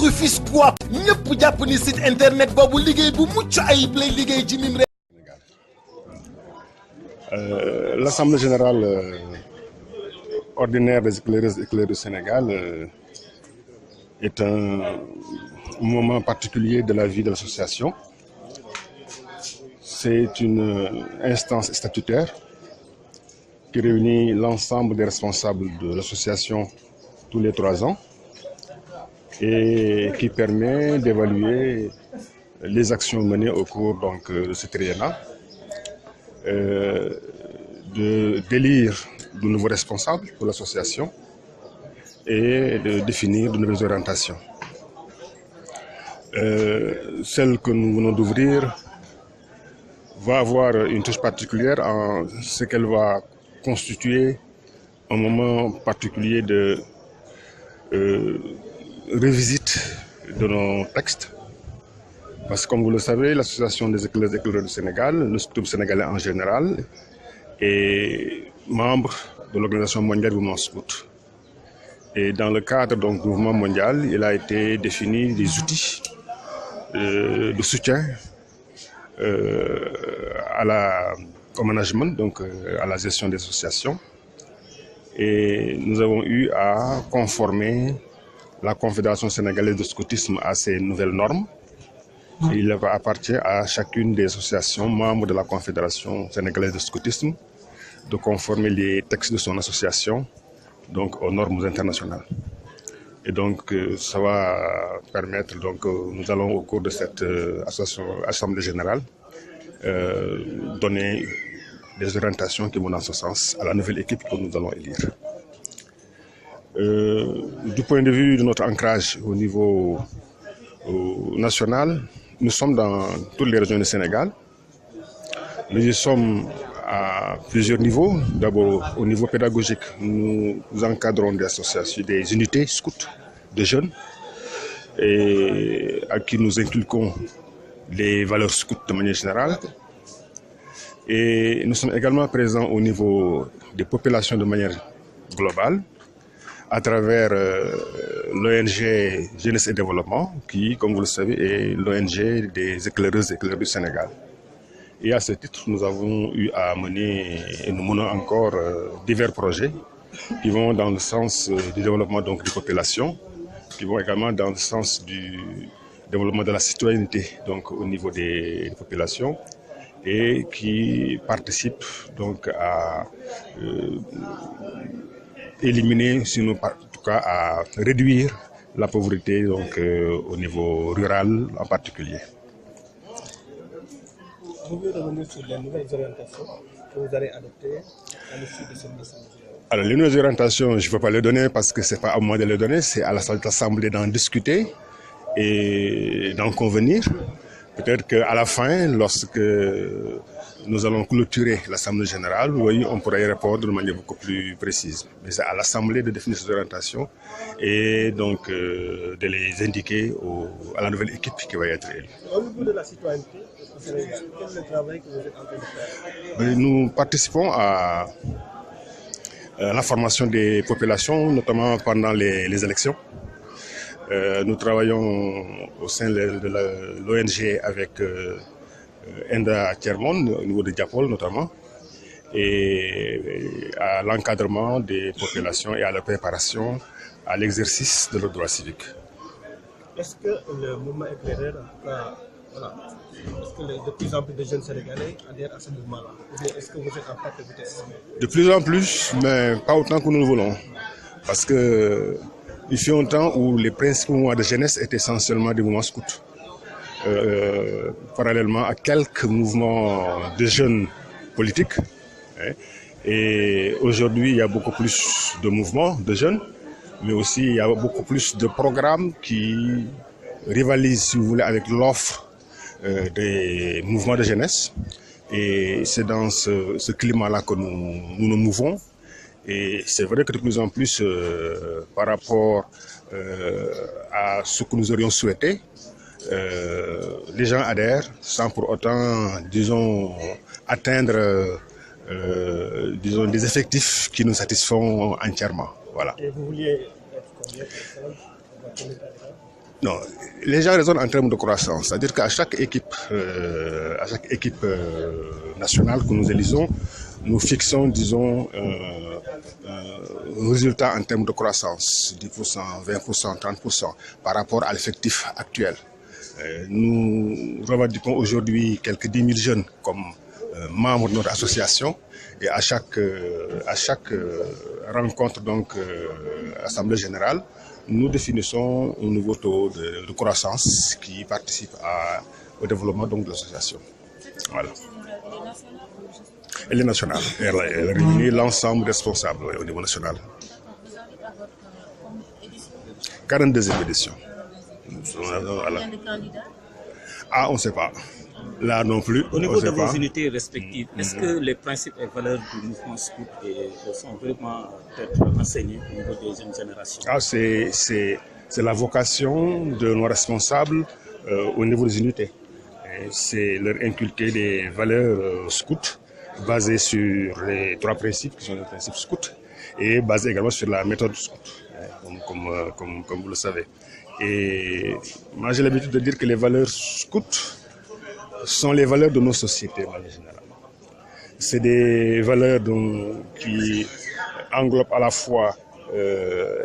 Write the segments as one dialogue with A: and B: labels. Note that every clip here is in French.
A: Rufisquois ñëpp jàpp ni site internet boobu liggéey bu mucc ayib lay liggéey ci mim réew.
B: L'Assemblée générale ordinaire des éclaireuses et éclaireurs du Sénégal est un moment particulier de la vie de l'association. C'est une instance statutaire qui réunit l'ensemble des responsables de l'association tous les 3 ans et qui permet d'évaluer les actions menées au cours de ce triennat, d'élire de nouveaux responsables pour l'association et de définir de nouvelles orientations. Celle que nous venons d'ouvrir va avoir une touche particulière en ce qu'elle va constituer un moment particulier de revisite de nos textes. Parce que comme vous le savez, l'Association des éclaireurs et éclaireurs du Sénégal, le SCOUT sénégalais en général, est membre de l'Organisation mondiale du mouvement scout. Et dans le cadre du mouvement mondial, il a été défini des outils de soutien au management, à la gestion des associations. Et nous avons eu à conformer la Confédération sénégalaise de scoutisme à ces nouvelles normes. Il appartient à chacune des associations membres de la Confédération sénégalaise de scoutisme de conformer les textes de son association aux normes internationales. Et donc ça va permettre, nous allons au cours de cette assemblée générale donner des orientations qui vont dans ce sens à la nouvelle équipe que nous allons élire. Du point de vue de notre ancrage au niveau national, nous sommes dans toutes les régions du Sénégal. Nous y sommes à plusieurs niveaux. D'abord, au niveau pédagogique, nous encadrons des associations, des unités scouts de jeunes et à qui nous inculquons les valeurs scouts de manière générale. Et nous sommes également présents au niveau des populations de manière globale à travers l'ONG Jeunesse et Développement qui, comme vous le savez, est l'ONG des éclaireuses et éclaireurs du Sénégal. Et à ce titre, nous avons eu à mener et nous menons encore divers projets qui vont dans le sens du développement des populations, qui vont également dans le sens du développement de la citoyenneté au niveau des populations et qui participent à éliminer, sinon en tout cas à réduire la pauvreté au niveau rural en particulier.
C: Vous pouvez revenir sur les nouvelles orientations que vous allez adopter à l'issue de cette mission?
B: Alors les nouvelles orientations, je ne peux pas les donner parce que ce n'est pas à moi de les donner, c'est à l'Assemblée d'en discuter et d'en convenir. Peut-être qu'à la fin, lorsque nous allons clôturer l'Assemblée générale, on pourra y répondre de manière beaucoup plus précise. Mais c'est à l'Assemblée de définir ces orientations et de les indiquer à la nouvelle équipe qui va être élue.
C: Au niveau de la citoyenneté, quel est le travail que vous êtes en train de faire?
B: Nous participons à la formation des populations, notamment pendant les élections. Nous travaillons au sein de l'ONG avec Enda Thiermon, au niveau de Diapol notamment, et à l'encadrement des populations et à la préparation à l'exercice de leurs droits civiques.
C: Est-ce que le mouvement éclaireur, est-ce que de plus en plus de jeunes Sénégalais adhèrent à ce mouvement-là? Ou bien est-ce que vous êtes en train de vitesse?
B: De plus en plus, mais pas autant que nous le voulons. Parce que il fut un temps où les principaux mouvements de jeunesse étaient essentiellement des mouvements scouts. Parallèlement à quelques mouvements de jeunes politiques. Et aujourd'hui, il y a beaucoup plus de mouvements de jeunes, mais aussi il y a beaucoup plus de programmes qui rivalisent, si vous voulez, avec l'offre des mouvements de jeunesse. Et c'est dans ce climat-là que nous nous mouvons. Et c'est vrai que de plus en plus, par rapport à ce que nous aurions souhaité, les gens adhèrent sans pour autant, atteindre des effectifs qui nous satisfont entièrement. Voilà.
C: Et vous vouliez être combien de personnes?
B: Non, les gens raisonnent en termes de croissance, c'est-à-dire qu'à chaque équipe, nationale que nous élisons, nous fixons, disons, un résultat en termes de croissance, 10%, 20%, 30% par rapport à l'effectif actuel. Nous revendiquons aujourd'hui quelques 10 000 jeunes comme membres de notre association et à chaque rencontre, donc assemblée générale, nous définissons un nouveau taux de croissance qui participe au développement donc, de l'association. Voilà. Elle est nationale. Elle réunit l'ensemble des responsables au niveau national. 42e édition. Voilà. Ah, on ne sait pas. Là non plus.
D: Au niveau de vos unités respectives, est-ce que les principes et valeurs du mouvement scout sont vraiment enseignés au niveau des jeunes générations?
B: Ah, c'est la vocation de nos responsables au niveau des unités. C'est leur inculquer des valeurs scouts basées sur les 3 principes qui sont les principes scouts et basées également sur la méthode scout, comme vous le savez. Et moi j'ai l'habitude de dire que les valeurs scouts sont les valeurs de nos sociétés en général. C'est des valeurs qui englobent à la fois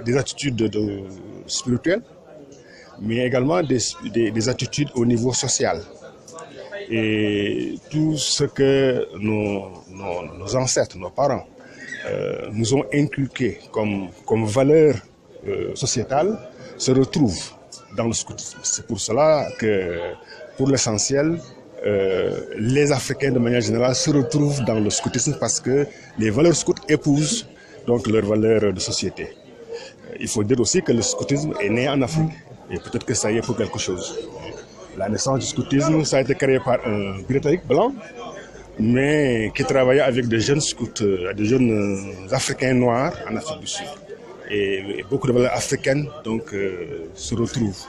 B: des attitudes spirituelles, mais également des attitudes au niveau social. Et tout ce que nos ancêtres, nos parents, nous ont inculqué comme valeur sociétale se retrouve dans le scoutisme. C'est pour cela que, pour l'essentiel, les Africains de manière générale se retrouvent dans le scoutisme parce que les valeurs scouts épousent donc leurs valeurs de société. Il faut dire aussi que le scoutisme est né en Afrique et peut-être que ça y est pour quelque chose. La naissance du scoutisme, ça a été créé par un Britannique blanc, mais qui travaillait avec des jeunes scouts, des jeunes Africains noirs en Afrique du Sud. Et beaucoup de valeurs africaines donc, se retrouvent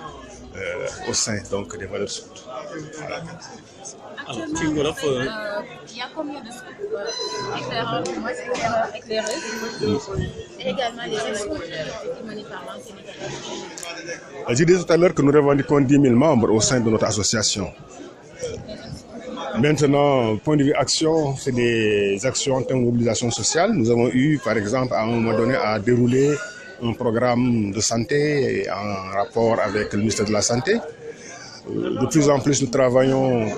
B: au sein donc, des valeurs scouts. Voilà.
D: Alors, il y
E: a combien de scouts éclaireurs, éclaireuses et également les scouts parlant sénégalais?
B: Je disais tout à l'heure que nous revendiquons 10 000 membres au sein de notre association. Maintenant, point de vue action, c'est des actions en termes de mobilisation sociale. Nous avons eu, par exemple, à un moment donné, à dérouler un programme de santé en rapport avec le ministère de la Santé. De plus en plus, nous travaillons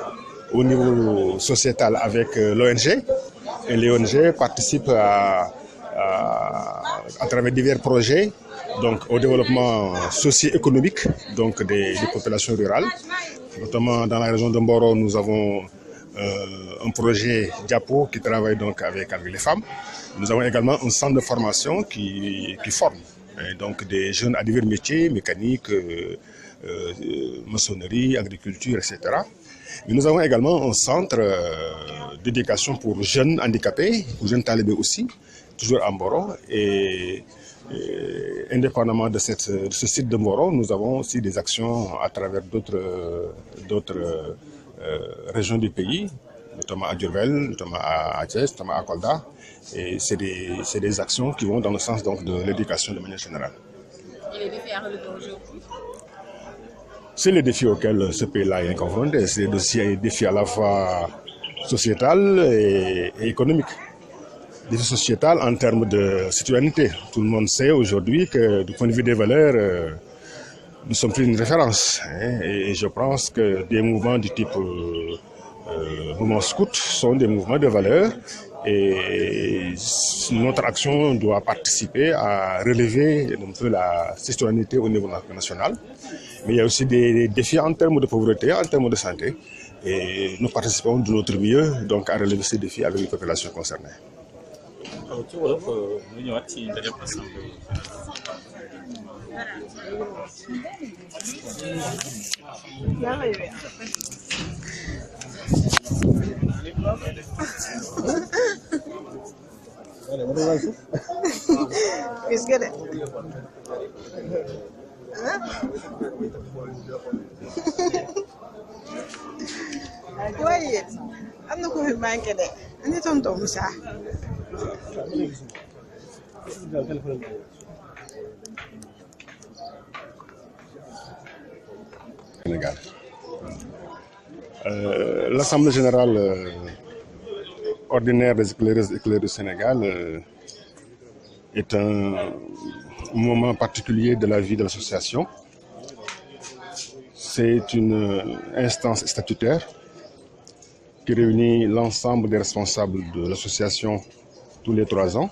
B: au niveau sociétal avec l'ONG. Et l'ONG participe à travers divers projets donc, au développement socio-économique donc, des populations rurales. Notamment dans la région de Mboro, nous avons un projet Diapo qui travaille donc avec les femmes. Nous avons également un centre de formation qui forme donc des jeunes à divers métiers, mécanique, maçonnerie, agriculture, etc. Mais nous avons également un centre d'éducation pour jeunes handicapés, pour jeunes talibés aussi, toujours à Mboro. Et indépendamment de ce site de Mboro, nous avons aussi des actions à travers d'autres régions du pays, notamment à Diourbel, notamment à Thiès, notamment à Kolda. Et c'est des actions qui vont dans le sens donc, de l'éducation de manière générale.
E: Et les défis à relever aujourd'hui?
B: C'est les défis auxquels ce pays-là est confronté. C'est des défis à la fois sociétal et économique. Défis sociétal en termes de citoyenneté. Tout le monde sait aujourd'hui que du point de vue des valeurs, nous sommes plus une référence. Et je pense que des mouvements du type mouvement scout sont des mouvements de valeurs. Et notre action doit participer à relever un peu la citoyenneté au niveau national. Mais il y a aussi des défis en termes de pauvreté, en termes de santé. Et nous participons de notre mieux donc, à relever ces défis avec les populations concernées.
F: Let's get it. Wait, I'm not going to bank it. I need some domsa.
B: Sénégal. L'Assemblée générale ordinaire des éclaireuses et éclaireurs du Sénégal est un moment particulier de la vie de l'association. C'est une instance statutaire qui réunit l'ensemble des responsables de l'association tous les 3 ans.